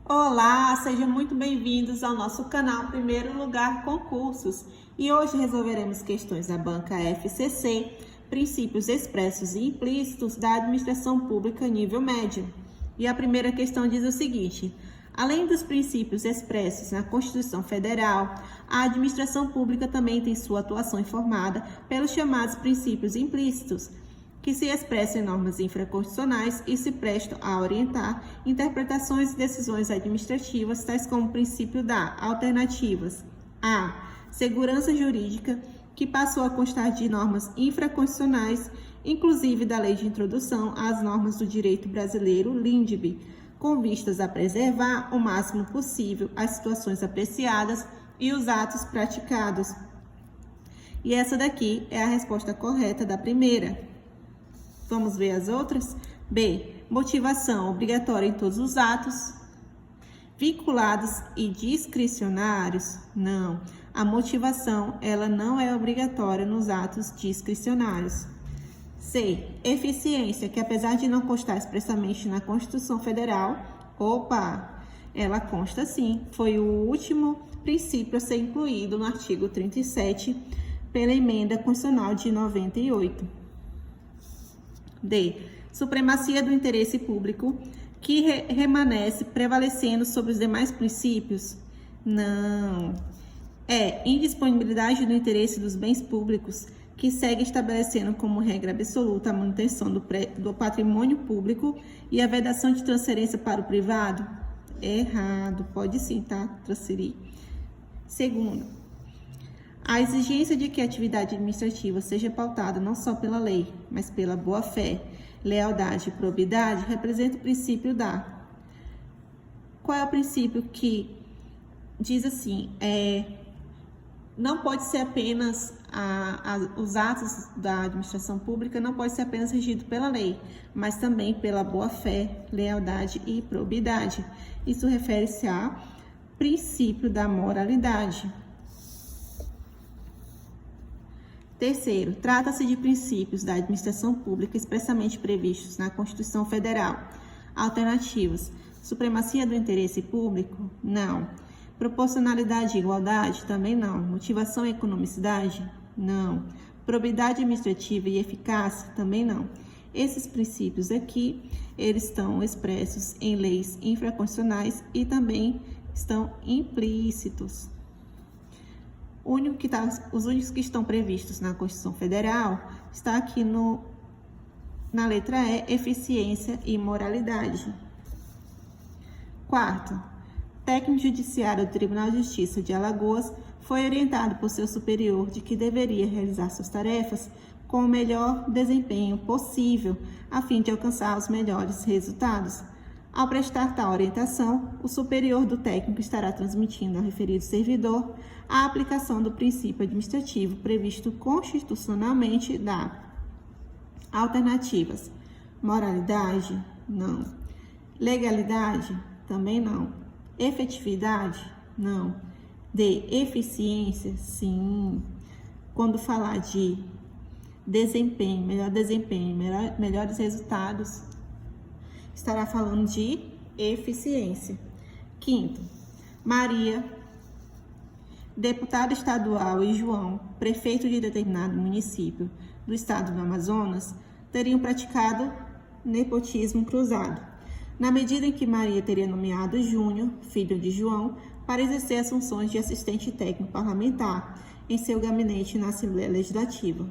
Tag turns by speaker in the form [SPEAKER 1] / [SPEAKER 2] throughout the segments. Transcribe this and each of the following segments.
[SPEAKER 1] Olá, sejam muito bem-vindos ao nosso canal Primeiro Lugar Concursos. E hoje resolveremos questões da banca FCC, princípios expressos e implícitos da administração pública nível médio. E a primeira questão diz o seguinte: além dos princípios expressos na Constituição Federal, a administração pública também tem sua atuação informada pelos chamados princípios implícitos, que se expressam em normas infraconstitucionais e se prestam a orientar interpretações e decisões administrativas, tais como o princípio da alternativas a segurança jurídica, que passou a constar de normas infraconstitucionais, inclusive da Lei de Introdução às Normas do Direito Brasileiro, LINDB, com vistas a preservar o máximo possível as situações apreciadas e os atos praticados. E essa daqui é a resposta correta da primeira. Vamos ver as outras? B. Motivação obrigatória em todos os atos. Vinculados e discricionários? Não. A motivação, ela não é obrigatória nos atos discricionários. C. Eficiência, que apesar de não constar expressamente na Constituição Federal, ela consta sim. Foi o último princípio a ser incluído no artigo 37 pela Emenda Constitucional de 98. D. Supremacia do interesse público, que permanece prevalecendo sobre os demais princípios? Não. É indisponibilidade do interesse dos bens públicos, que segue estabelecendo como regra absoluta a manutenção do patrimônio público e a vedação de transferência para o privado? Errado. Pode sim, tá? Transferir. Segundo, a exigência de que a atividade administrativa seja pautada não só pela lei, mas pela boa-fé, lealdade e probidade, representa o princípio da... Qual é o princípio que diz assim, não pode ser apenas, os atos da administração pública não pode ser apenas regido pela lei, mas também pela boa-fé, lealdade e probidade. Isso refere-se ao princípio da moralidade. Terceiro, trata-se de princípios da administração pública expressamente previstos na Constituição Federal. Alternativas: supremacia do interesse público? Não. Proporcionalidade e igualdade? Também não. Motivação e economicidade? Não. Probidade administrativa e eficácia? Também não. Esses princípios aqui, eles estão expressos em leis infraconstitucionais e também estão implícitos. Os únicos que estão previstos na Constituição Federal está aqui na letra E, eficiência e moralidade. Quarto, técnico judiciário do Tribunal de Justiça de Alagoas foi orientado por seu superior de que deveria realizar suas tarefas com o melhor desempenho possível, a fim de alcançar os melhores resultados. Ao prestar tal orientação, o superior do técnico estará transmitindo ao referido servidor a aplicação do princípio administrativo previsto constitucionalmente da alternativas: moralidade? Não. Legalidade? Também não. Efetividade? Não. D. Eficiência? Sim. Quando falar de desempenho, melhores resultados, estará falando de eficiência. Quinto, Maria, deputada estadual, e João, prefeito de determinado município do estado do Amazonas, teriam praticado nepotismo cruzado, na medida em que Maria teria nomeado Júnior, filho de João, para exercer as funções de assistente técnico parlamentar em seu gabinete na Assembleia Legislativa.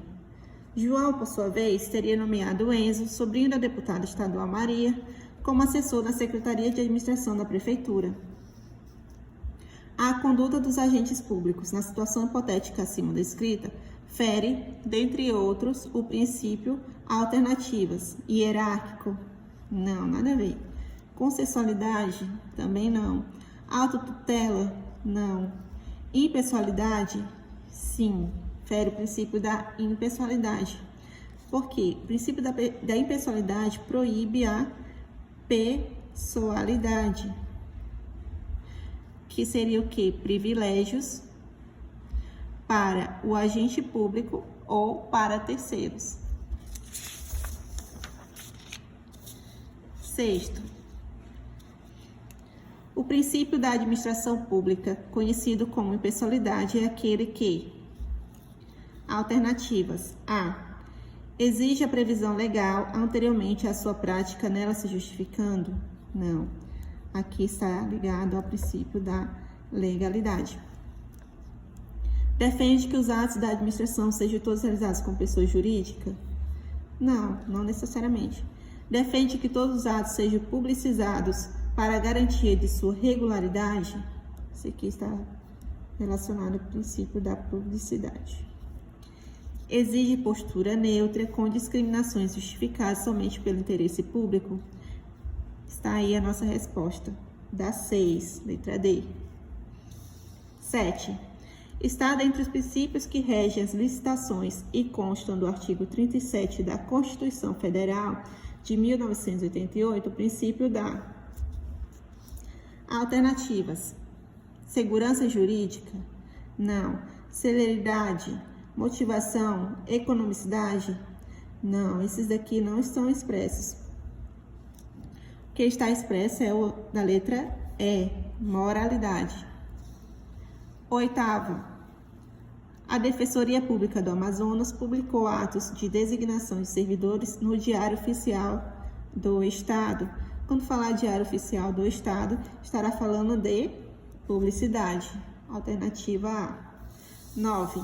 [SPEAKER 1] João, por sua vez, teria nomeado Enzo, sobrinho da deputada estadual Maria, como assessor na Secretaria de Administração da Prefeitura. A conduta dos agentes públicos na situação hipotética acima descrita fere, dentre outros, o princípio alternativas. Hierárquico? Não, nada a ver. Consensualidade? Também não. Autotutela? Não. Impessoalidade? Sim. Fere o princípio da impessoalidade. Por quê? O princípio da impessoalidade proíbe a pessoalidade, que seria o quê? Privilégios para o agente público ou para terceiros. Sexto, O princípio da administração pública, conhecido como impessoalidade, é aquele que: alternativas. A. Exige a previsão legal anteriormente à sua prática, nela se justificando? Não. Aqui está ligado ao princípio da legalidade. Defende que os atos da administração sejam todos realizados com pessoa jurídica? Não, não necessariamente. Defende que todos os atos sejam publicizados para a garantia de sua regularidade? Isso aqui está relacionado ao princípio da publicidade. Exige postura neutra com discriminações justificadas somente pelo interesse público? Está aí a nossa resposta. Da 6, letra D. 7. Está dentre os princípios que regem as licitações e constam do artigo 37 da Constituição Federal de 1988, o princípio da: alternativas. Segurança jurídica? Não. Celeridade? Motivação? Economicidade? Não, esses daqui não estão expressos. O que está expresso é o da letra E, moralidade. 8º. A Defensoria Pública do Amazonas publicou atos de designação de servidores no Diário Oficial do Estado. Quando falar Diário Oficial do Estado, estará falando de publicidade. Alternativa A. 9.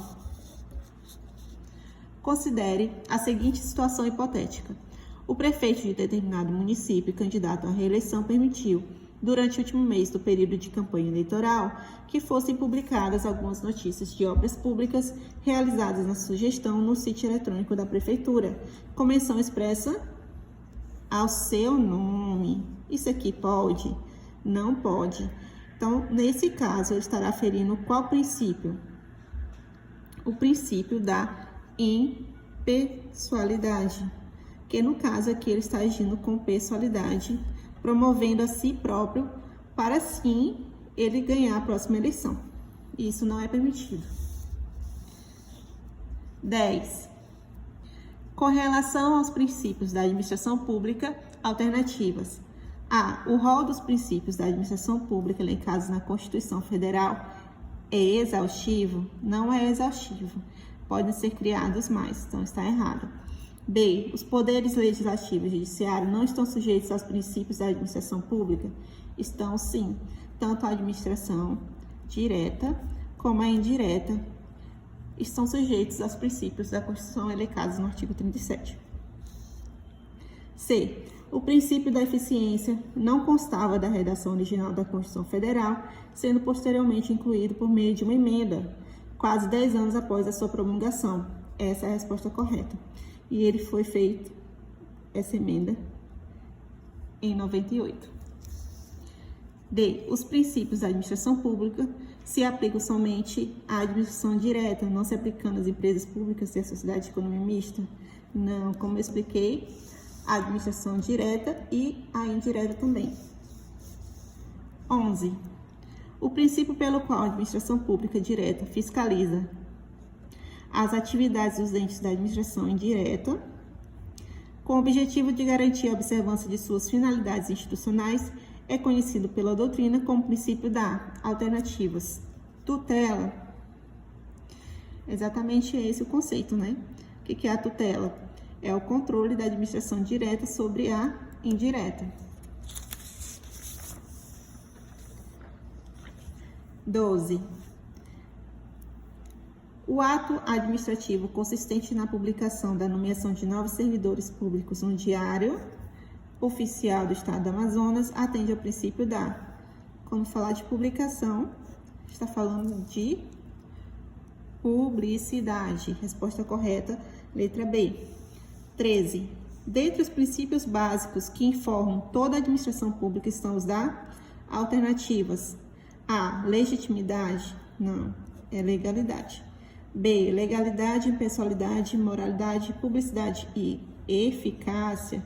[SPEAKER 1] Considere a seguinte situação hipotética. O prefeito de determinado município, candidato à reeleição, permitiu, durante o último mês do período de campanha eleitoral, que fossem publicadas algumas notícias de obras públicas realizadas na sua gestão no sítio eletrônico da prefeitura, com menção expressa ao seu nome. Isso aqui pode? Não pode. Então, nesse caso, ele estará ferindo qual princípio? O princípio da impessoalidade, que no caso aqui ele está agindo com pessoalidade, promovendo a si próprio para assim ele ganhar a próxima eleição. Isso não é permitido. 10. Com relação aos princípios da administração pública, alternativas. A. O rol dos princípios da administração pública elencados na Constituição Federal é exaustivo? Não é exaustivo. Podem ser criados mais, então está errado. B. Os poderes legislativo e judiciário não estão sujeitos aos princípios da administração pública? Estão sim, tanto a administração direta como a indireta estão sujeitos aos princípios da Constituição elencados no artigo 37. C. O princípio da eficiência não constava da redação original da Constituição Federal, sendo posteriormente incluído por meio de uma emenda, quase 10 anos após a sua promulgação. Essa é a resposta correta. E ele foi feito, essa emenda, em 98. D. Os princípios da administração pública se aplicam somente à administração direta, não se aplicando às empresas públicas e à sociedade de economia mista? Não, como eu expliquei, a administração direta e a indireta também. 11. O princípio pelo qual a administração pública direta fiscaliza as atividades dos entes da administração indireta, com o objetivo de garantir a observância de suas finalidades institucionais, é conhecido pela doutrina como princípio da alternativas. Tutela. Exatamente esse o conceito, né? O que é a tutela? É o controle da administração direta sobre a indireta. 12. O ato administrativo consistente na publicação da nomeação de novos servidores públicos no Diário Oficial do Estado do Amazonas atende ao princípio da. Quando falar de publicação, está falando de publicidade. Resposta correta, letra B. 13. Dentre os princípios básicos que informam toda a administração pública estão os da alternativas. A. Legitimidade? Não, é legalidade. B. Legalidade, impessoalidade, moralidade, publicidade e eficácia?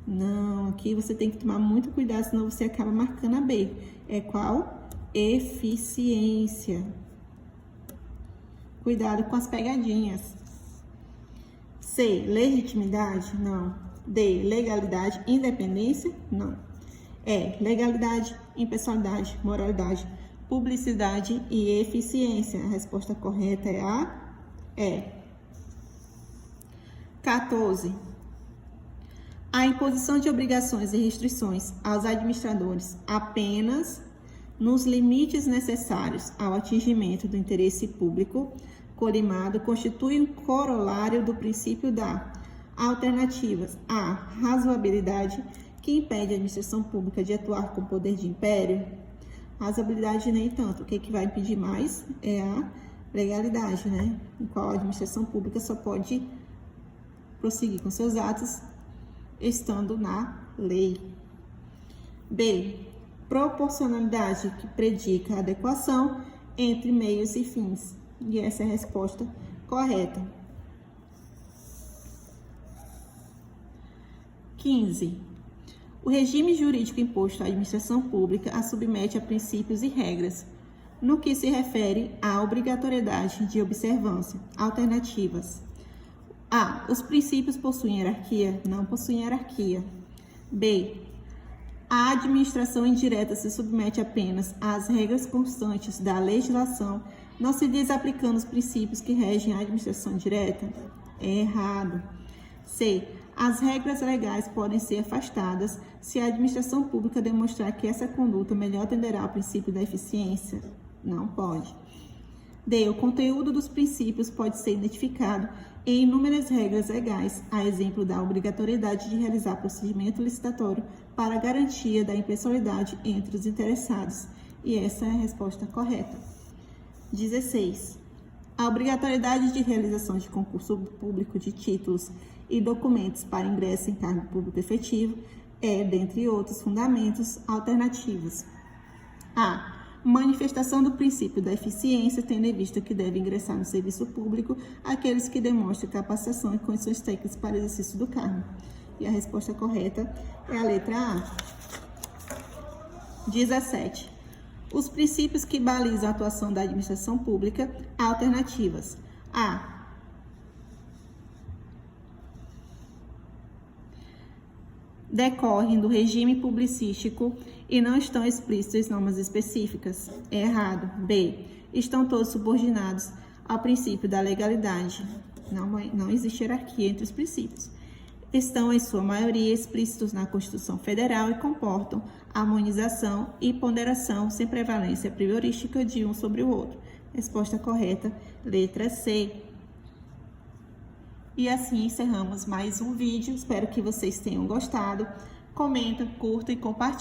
[SPEAKER 1] Não, aqui você tem que tomar muito cuidado, senão você acaba marcando a B. É qual? Eficiência. Cuidado com as pegadinhas. C. Legitimidade? Não. D. Legalidade, independência? Não. É legalidade, impessoalidade, moralidade, publicidade e eficiência. A resposta correta é a E. 14. A imposição de obrigações e restrições aos administradores apenas nos limites necessários ao atingimento do interesse público colimado constitui um corolário do princípio da alternativas A. Razoabilidade, que impede a administração pública de atuar com poder de império. Razoabilidade nem tanto. O que vai impedir mais é a legalidade, né? Em qual a administração pública só pode prosseguir com seus atos estando na lei. B. Proporcionalidade, que predica a adequação entre meios e fins. E essa é a resposta correta. 15. O regime jurídico imposto à administração pública a submete a princípios e regras, no que se refere à obrigatoriedade de observância. Alternativas. A. Os princípios possuem hierarquia? Não possuem hierarquia. B. A administração indireta se submete apenas às regras constantes da legislação, não se desaplicando os princípios que regem a administração direta? É errado. C. As regras legais podem ser afastadas se a administração pública demonstrar que essa conduta melhor atenderá ao princípio da eficiência? Não pode. D. O conteúdo dos princípios pode ser identificado em inúmeras regras legais, a exemplo da obrigatoriedade de realizar procedimento licitatório para a garantia da impessoalidade entre os interessados. E essa é a resposta correta. 16. A obrigatoriedade de realização de concurso público de títulos e documentos para ingresso em cargo público efetivo é, dentre outros fundamentos, alternativos. A. Manifestação do princípio da eficiência, tendo em vista que deve ingressar no serviço público aqueles que demonstrem capacitação e condições técnicas para exercício do cargo. E a resposta correta é a letra A. 17. Os princípios que balizam a atuação da administração pública, alternativas. A. Decorrem do regime publicístico e não estão explícitos em normas específicas. É errado. B. Estão todos subordinados ao princípio da legalidade. Não existe hierarquia entre os princípios. Estão, em sua maioria, explícitos na Constituição Federal e comportam harmonização e ponderação sem prevalência priorística de um sobre o outro. Resposta correta, letra C. E assim encerramos mais um vídeo. Espero que vocês tenham gostado. Comenta, curta e compartilhe.